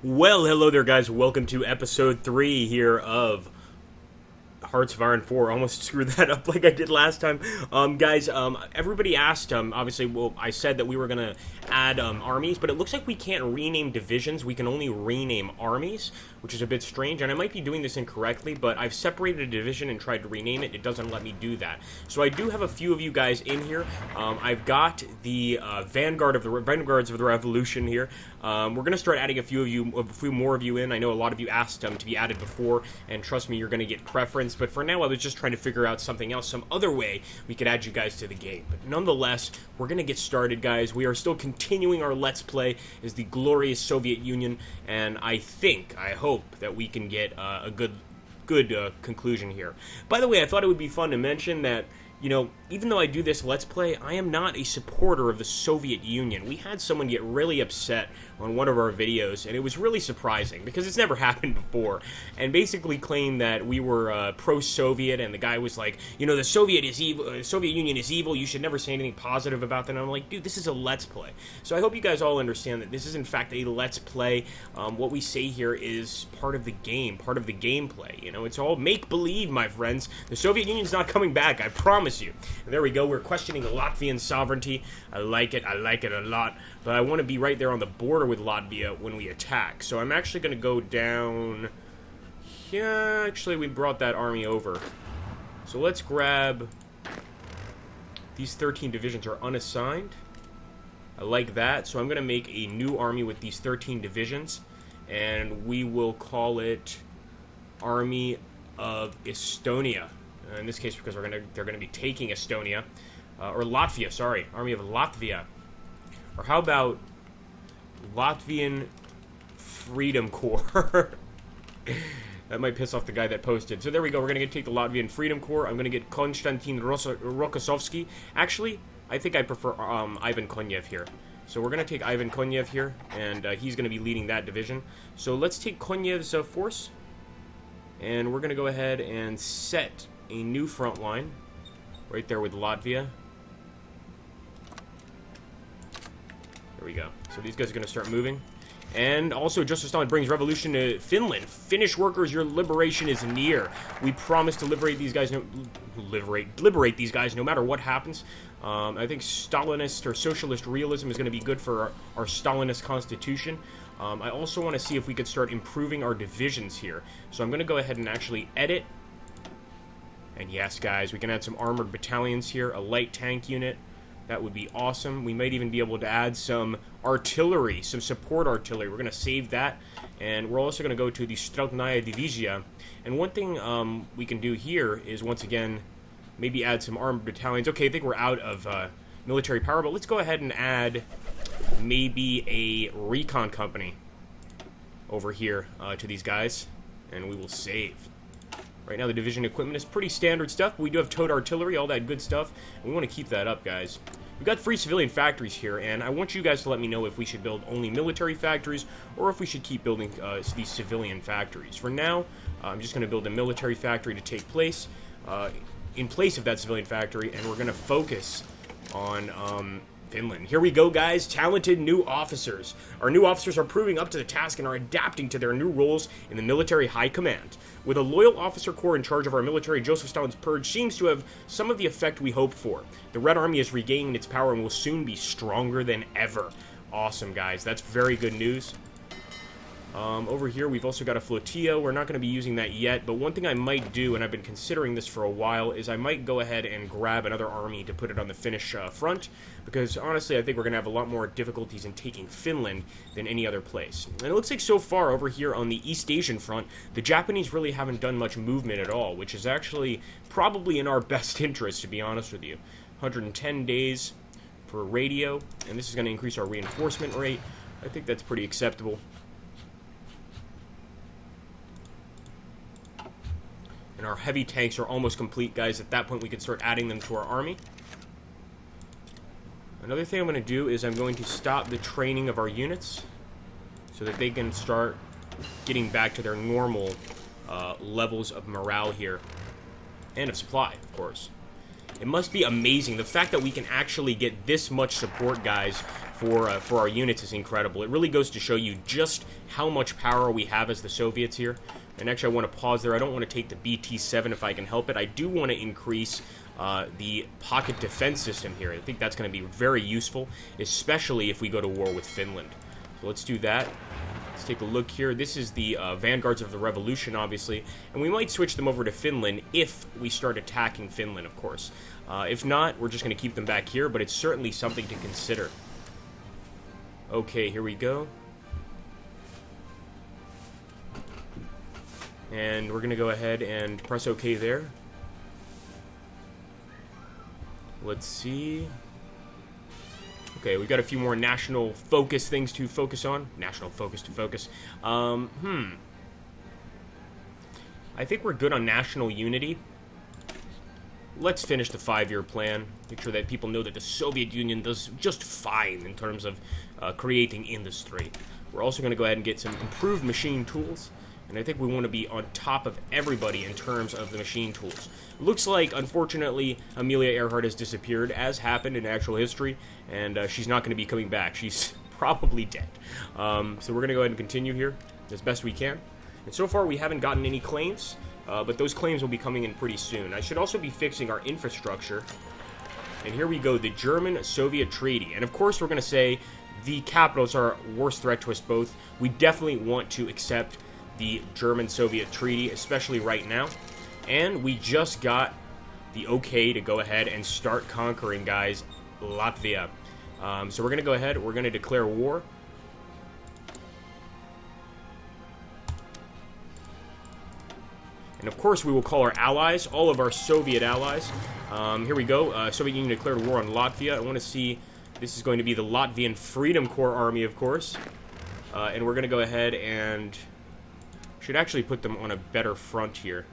Well, hello there, guys. Welcome to episode 3 here of Hearts of Iron 4. Almost screwed that up like I did last time. Guys, everybody asked, obviously, well, I said that we were going to add armies, but it looks like we can't rename divisions. We can only rename armies, which is a bit strange, and I might be doing this incorrectly, but I've separated a division and tried to rename it. It doesn't let me do that. So I do have a few of you guys in here. I've got the Vanguards of the Revolution here. We're going to start adding a few more of you in. I know a lot of you asked to be added before, and trust me, you're going to get preference. But for now, I was just trying to figure out something else, some other way we could add you guys to the game. But nonetheless, we're going to get started, guys. We are still continuing our Let's Play as the glorious Soviet Union, and I hope that we can get a good conclusion here. By the way, I thought it would be fun to mention that, you know, even though I do this Let's Play, I am not a supporter of the Soviet Union. We had someone get really upset on one of our videos, and it was really surprising, because it's never happened before, and basically claimed that we were pro-Soviet, and the guy was like, you know, the Soviet Union is evil, you should never say anything positive about that, and I'm like, dude, this is a Let's Play. So I hope you guys all understand that this is in fact a Let's Play. What we say here is part of the game, part of the gameplay, you know, it's all make-believe, my friends. The Soviet Union's not coming back, I promise you. And there we go, we're questioning Latvian sovereignty. I like it a lot, but I want to be right there on the border with Latvia when we attack. So I'm actually going to go down. Yeah, actually we brought that army over. So let's grab. These 13 divisions are unassigned. I like that. So I'm going to make a new army with these 13 divisions, and we will call it Army of Estonia. In this case, because they're going to be taking Estonia. Or Latvia, sorry. Army of Latvia. Or how about Latvian Freedom Corps? That might piss off the guy that posted. So there we go. We're going to take the Latvian Freedom Corps. I'm going to get Konstantin Rokossovsky. Actually, I think I prefer Ivan Konyev here. So we're going to take Ivan Konyev here, and he's going to be leading that division. So let's take Konyev's force, and we're going to go ahead and set a new front line right there with Latvia. There we go. So these guys are going to start moving. And also, Joseph Stalin brings revolution to Finland. Finnish workers, your liberation is near. We promise to liberate these guys. Liberate these guys no matter what happens. I think Stalinist or socialist realism is going to be good for our Stalinist constitution. I also want to see if we could start improving our divisions here. So I'm going to go ahead and actually edit. And yes, guys, we can add some armored battalions here, a light tank unit. That would be awesome. We might even be able to add some artillery, some support artillery. We're going to save that. And we're also going to go to the Strelnaya Divizia. And one thing we can do here is, once again, maybe add some armored battalions. Okay, I think we're out of military power, but let's go ahead and add maybe a recon company over here to these guys. And we will save. Right now, the division equipment is pretty standard stuff, but we do have towed artillery, all that good stuff, and we want to keep that up, guys. We've got free civilian factories here, and I want you guys to let me know if we should build only military factories, or if we should keep building these civilian factories. For now, I'm just going to build a military factory to take place, in place of that civilian factory, and we're going to focus on Finland. Here we go, guys. Talented new officers. Our new officers are proving up to the task and are adapting to their new roles in the military high command. With a loyal officer corps in charge of our military, Joseph Stalin's purge seems to have some of the effect we hoped for. The Red Army is regaining its power and will soon be stronger than ever. Awesome, guys. That's very good news. Over here, we've also got a flotilla. We're not going to be using that yet, but one thing I might do, and I've been considering this for a while, is I might go ahead and grab another army to put it on the Finnish front, because honestly, I think we're going to have a lot more difficulties in taking Finland than any other place. And it looks like so far over here on the East Asian front, the Japanese really haven't done much movement at all, which is actually probably in our best interest, to be honest with you. 110 days for radio, and this is going to increase our reinforcement rate. I think that's pretty acceptable. And our heavy tanks are almost complete, guys. At that point, we can start adding them to our army. Another thing I'm going to do is I'm going to stop the training of our units so that they can start getting back to their normal levels of morale here. And of supply, of course. It must be amazing. The fact that we can actually get this much support, guys, for our units is incredible. It really goes to show you just how much power we have as the Soviets here. And actually, I want to pause there. I don't want to take the BT-7 if I can help it. I do want to increase the pocket defense system here. I think that's going to be very useful, especially if we go to war with Finland. So let's do that. Let's take a look here. This is the Vanguards of the Revolution, obviously, and we might switch them over to Finland if we start attacking Finland, of course. If not, we're just going to keep them back here, but it's certainly something to consider. Okay, here we go. And we're going to go ahead and press OK there. Let's see. Okay, we've got a few more national focus things to focus on. National focus to focus. I think we're good on national unity. Let's finish the 5-year plan. Make sure that people know that the Soviet Union does just fine in terms of creating industry. We're also going to go ahead and get some improved machine tools. And I think we want to be on top of everybody in terms of the machine tools. Looks like, unfortunately, Amelia Earhart has disappeared, as happened in actual history, and she's not going to be coming back. She's probably dead. So we're going to go ahead and continue here as best we can. And so far, we haven't gotten any claims, but those claims will be coming in pretty soon. I should also be fixing our infrastructure. And here we go, the German-Soviet Treaty. And of course, we're going to say the capitals are a worst threat to us both. We definitely want to accept the German-Soviet Treaty, especially right now. And we just got the okay to go ahead and start conquering, guys, Latvia. So we're going to go ahead, we're going to declare war. And of course, we will call our allies, all of our Soviet allies. Here we go, Soviet Union declared war on Latvia. I want to see, this is going to be the Latvian Freedom Corps Army, of course. And we're going to go ahead and should actually put them on a better front here.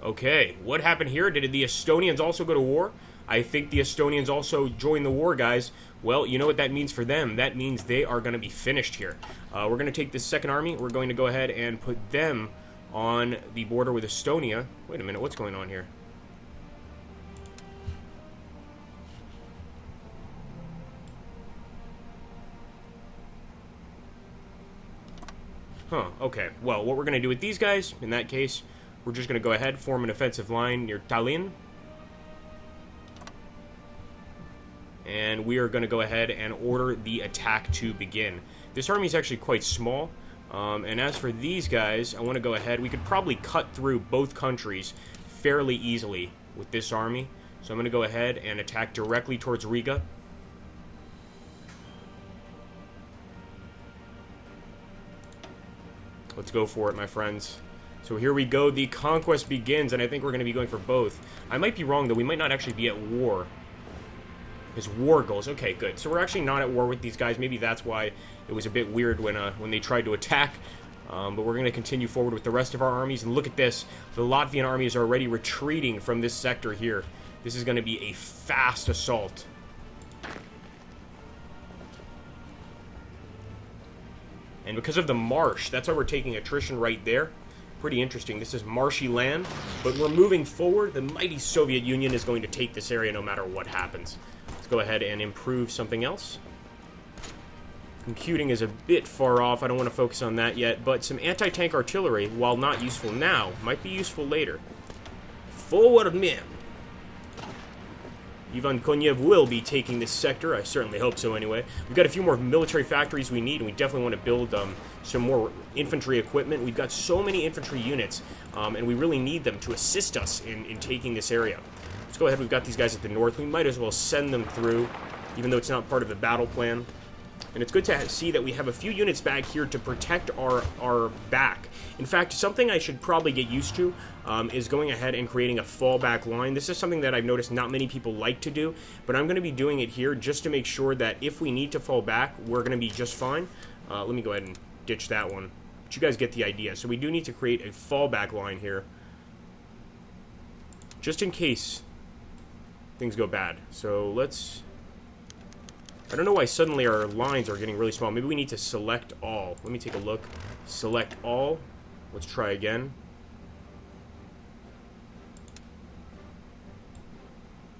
Okay, what happened here? Did the Estonians also go to war? I think the Estonians also joined the war, guys. Well, you know what that means for them. That means they are going to be finished here. We're going to take this second army. We're going to go ahead and put them on the border with Estonia. Wait a minute, what's going on here? Huh, okay. Well, what we're going to do with these guys, in that case, we're just going to go ahead, form an offensive line near Tallinn. And we are going to go ahead and order the attack to begin. This army is actually quite small. And as for these guys, I want to go ahead. We could probably cut through both countries fairly easily with this army. So I'm going to go ahead and attack directly towards Riga. Let's go for it, my friends. So here we go. The conquest begins, and I think we're going to be going for both. I might be wrong, though. We might not actually be at war. His war goals. Okay, good. So we're actually not at war with these guys. Maybe that's why it was a bit weird when they tried to attack. But we're going to continue forward with the rest of our armies. And look at this. The Latvian army is already retreating from this sector here. This is going to be a fast assault. And because of the marsh, that's why we're taking attrition right there. Pretty interesting. This is marshy land, but we're moving forward. The mighty Soviet Union is going to take this area no matter what happens. Let's go ahead and improve something else. Computing is a bit far off. I don't want to focus on that yet, but some anti-tank artillery, while not useful now, might be useful later. Forward, men! Ivan Konyev will be taking this sector. I certainly hope so anyway. We've got a few more military factories we need, and we definitely want to build some more infantry equipment. We've got so many infantry units, and we really need them to assist us in taking this area. Let's go ahead. We've got these guys at the north. We might as well send them through, even though it's not part of the battle plan. And it's good to see that we have a few units back here to protect our back. In fact, something I should probably get used to is going ahead and creating a fallback line. This is something that I've noticed not many people like to do, but I'm going to be doing it here just to make sure that if we need to fall back, we're going to be just fine. Let me go ahead and ditch that one. But you guys get the idea. So we do need to create a fallback line here, just in case things go bad. So let's... I don't know why suddenly our lines are getting really small. Maybe we need to select all. Let me take a look. Select all. Let's try again.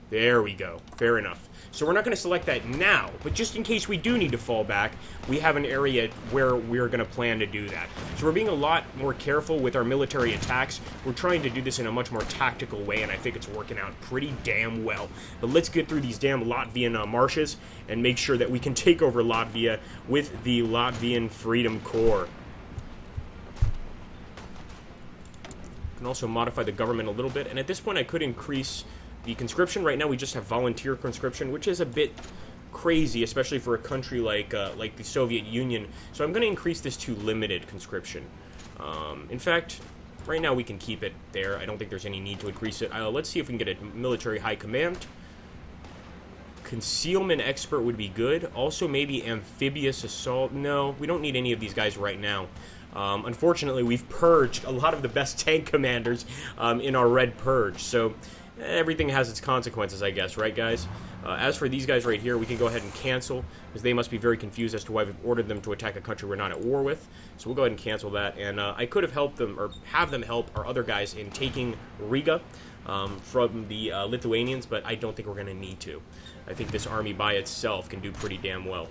There we go. Fair enough. So we're not going to select that now, but just in case we do need to fall back, we have an area where we're going to plan to do that. So we're being a lot more careful with our military attacks. We're trying to do this in a much more tactical way, and I think it's working out pretty damn well. But let's get through these damn Latvian marshes and make sure that we can take over Latvia with the Latvian Freedom Corps. Can also modify the government a little bit, and at this point I could increase the conscription. Right now we just have volunteer conscription, which is a bit crazy, especially for a country like the Soviet Union. So I'm going to increase this to limited conscription. In fact, right now we can keep it there. I don't think there's any need to increase it. Let's see if we can get a military high command. Concealment expert would be good. Also maybe amphibious assault. No, we don't need any of these guys right now. Unfortunately, we've purged a lot of the best tank commanders in our Red Purge, so everything has its consequences, I guess, right, guys? As for these guys right here, we can go ahead and cancel, because they must be very confused as to why we've ordered them to attack a country we're not at war with. So we'll go ahead and cancel that, and I could have helped them, or have them help our other guys in taking Riga from the Lithuanians, but I don't think we're going to need to. I think this army by itself can do pretty damn well.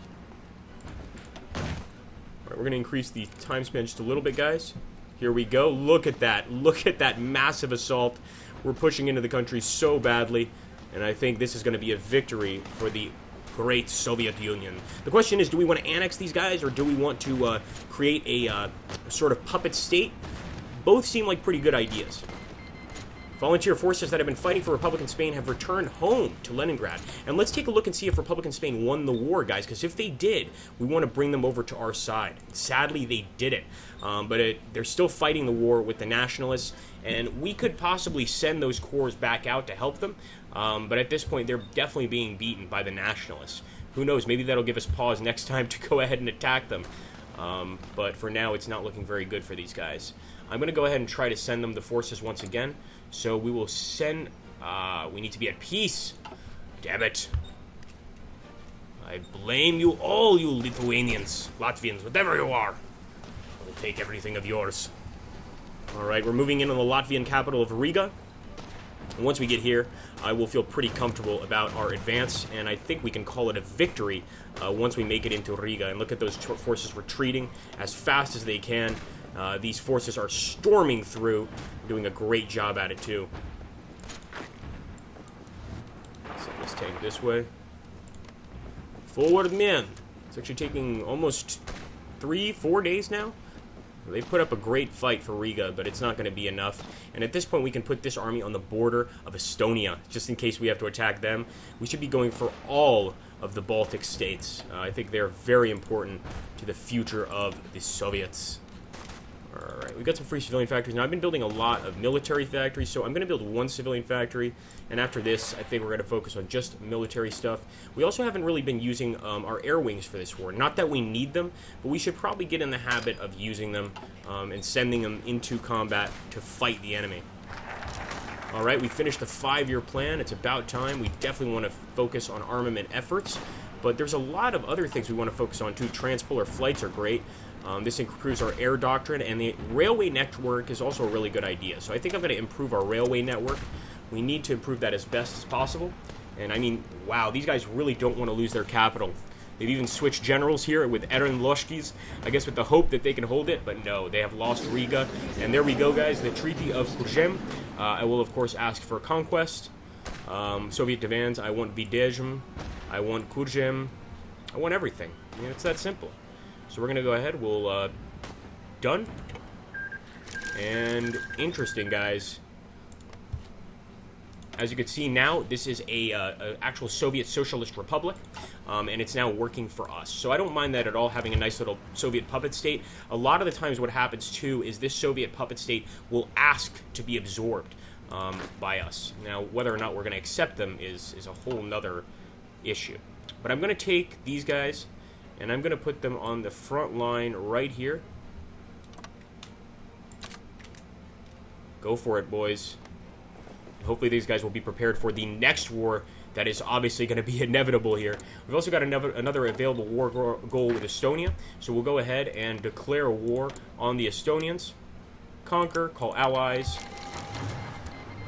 Alright, we're going to increase the time span just a little bit, guys. Here we go. Look at that. Look at that massive assault. We're pushing into the country so badly, and I think this is going to be a victory for the great Soviet Union. The question is, do we want to annex these guys, or do we want to create a sort of puppet state? Both seem like pretty good ideas. Volunteer forces that have been fighting for Republican Spain have returned home to Leningrad. And let's take a look and see if Republican Spain won the war, guys, because if they did, we want to bring them over to our side. Sadly, they didn't. But they're still fighting the war with the nationalists, and we could possibly send those corps back out to help them. But at this point, they're definitely being beaten by the nationalists. Who knows, maybe that'll give us pause next time to go ahead and attack them. But for now, it's not looking very good for these guys. I'm going to go ahead and try to send them the forces once again. So we will send... we need to be at peace. Damn it. I blame you all, you Lithuanians, Latvians, whatever you are. I will take everything of yours. Alright, we're moving in on the Latvian capital of Riga. And once we get here, I will feel pretty comfortable about our advance, and I think we can call it a victory once we make it into Riga. And look at those forces retreating as fast as they can. These forces are storming through, doing a great job at it too. Send this tank this way. Forward, men! It's actually taking almost 3-4 days now. They put up a great fight for Riga, but it's not going to be enough. And at this point, we can put this army on the border of Estonia, just in case we have to attack them. We should be going for all of the Baltic states. I think they're very important to the future of the Soviets. Alright, we've got some free civilian factories. Now, I've been building a lot of military factories, so I'm going to build one civilian factory, and after this, I think we're going to focus on just military stuff. We also haven't really been using our air wings for this war. Not that we need them, but we should probably get in the habit of using them and sending them into combat to fight the enemy. Alright, we finished the 5-year plan. It's about time. We definitely want to focus on armament efforts, but there's a lot of other things we want to focus on, too. Transpolar flights are great. This improves our air doctrine, and the railway network is also a really good idea. So I think I'm going to improve our railway network. We need to improve that as best as possible. And I mean, wow, these guys really don't want to lose their capital. They've even switched generals here with Eren Loshkis, I guess with the hope that they can hold it, but no, they have lost Riga. And there we go, guys, the Treaty of Kurjem. I will, of course, ask for conquest. Soviet demands, I want Videzhm, I want Kurjem, I want everything. I mean, it's that simple. So we're going to go ahead, we'll, done. And interesting, guys. As you can see now, this is a actual Soviet Socialist Republic, and it's now working for us. So I don't mind that at all, having a nice little Soviet puppet state. A lot of the times what happens, too, is this Soviet puppet state will ask to be absorbed by us. Now, whether or not we're going to accept them is a whole nother issue. But I'm going to take these guys, and I'm going to put them on the front line right here. Go for it, boys. Hopefully these guys will be prepared for the next war that is obviously going to be inevitable here. We've also got another available war goal with Estonia, so we'll go ahead and declare a war on the Estonians. Conquer, call allies,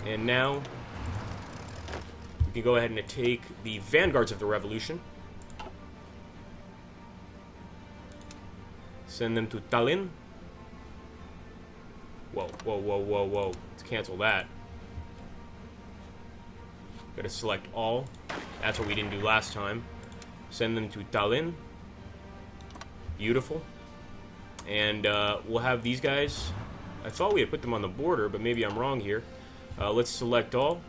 and now We can go ahead and take the vanguards of the revolution. Send them to Tallinn. Whoa, whoa, whoa, whoa, whoa. Let's cancel that. Gotta select all. That's what we didn't do last time. Send them to Tallinn. Beautiful. And we'll have these guys. I thought we had put them on the border, but maybe I'm wrong here. Let's select all.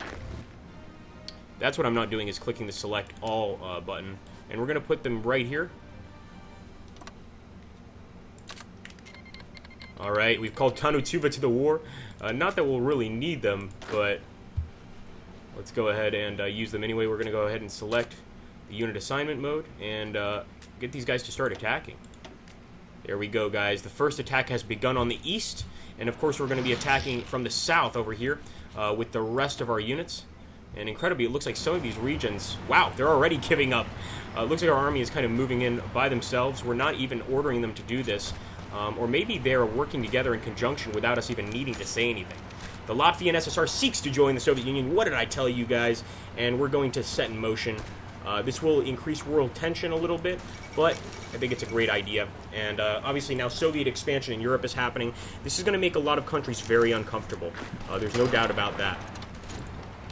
That's what I'm not doing, is clicking the select all button. And we're gonna put them right here. Alright, we've called Tanutuva to the war. Not that we'll really need them, but let's go ahead and use them anyway. We're going to go ahead and select the unit assignment mode and get these guys to start attacking. There we go, guys. The first attack has begun on the east, and of course we're going to be attacking from the south over here with the rest of our units. And incredibly, it looks like some of these regions, wow, they're already giving up. It looks like our army is kind of moving in by themselves. We're not even ordering them to do this. Or maybe they're working together in conjunction without us even needing to say anything. The Latvian SSR seeks to join the Soviet Union. What did I tell you guys? And we're going to set in motion. This will increase world tension a little bit, but I think it's a great idea. And obviously now Soviet expansion in Europe is happening. This is going to make a lot of countries very uncomfortable. There's no doubt about that.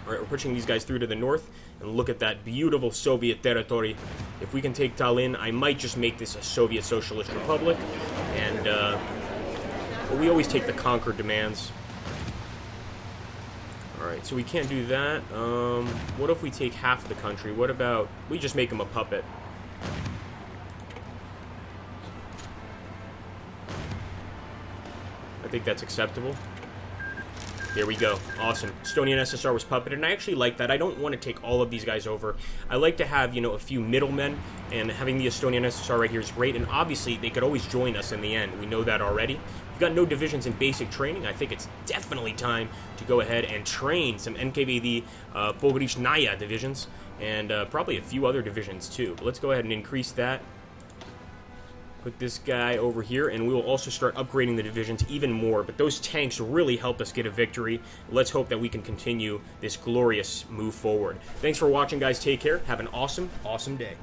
All right, we're pushing these guys through to the north, and look at that beautiful Soviet territory. If we can take Tallinn, I might just make this a Soviet Socialist Republic, and well, we always take the conquered demands. All right, so we can't do that. What if we take half of the country? What about we just make them a puppet? I think that's acceptable. There we go. Awesome. Estonian SSR was puppeted, and I actually like that. I don't want to take all of these guys over. I like to have, you know, a few middlemen, and having the Estonian SSR right here is great, and obviously they could always join us in the end. We know that already. We've got no divisions in basic training. I think it's definitely time to go ahead and train some NKVD Pogrechnaya divisions, and probably a few other divisions too. But let's go ahead and increase that. Put this guy over here, and we will also start upgrading the divisions even more. But those tanks really helped us get a victory. Let's hope that we can continue this glorious move forward. Thanks for watching, guys. Take care. Have an awesome, awesome day.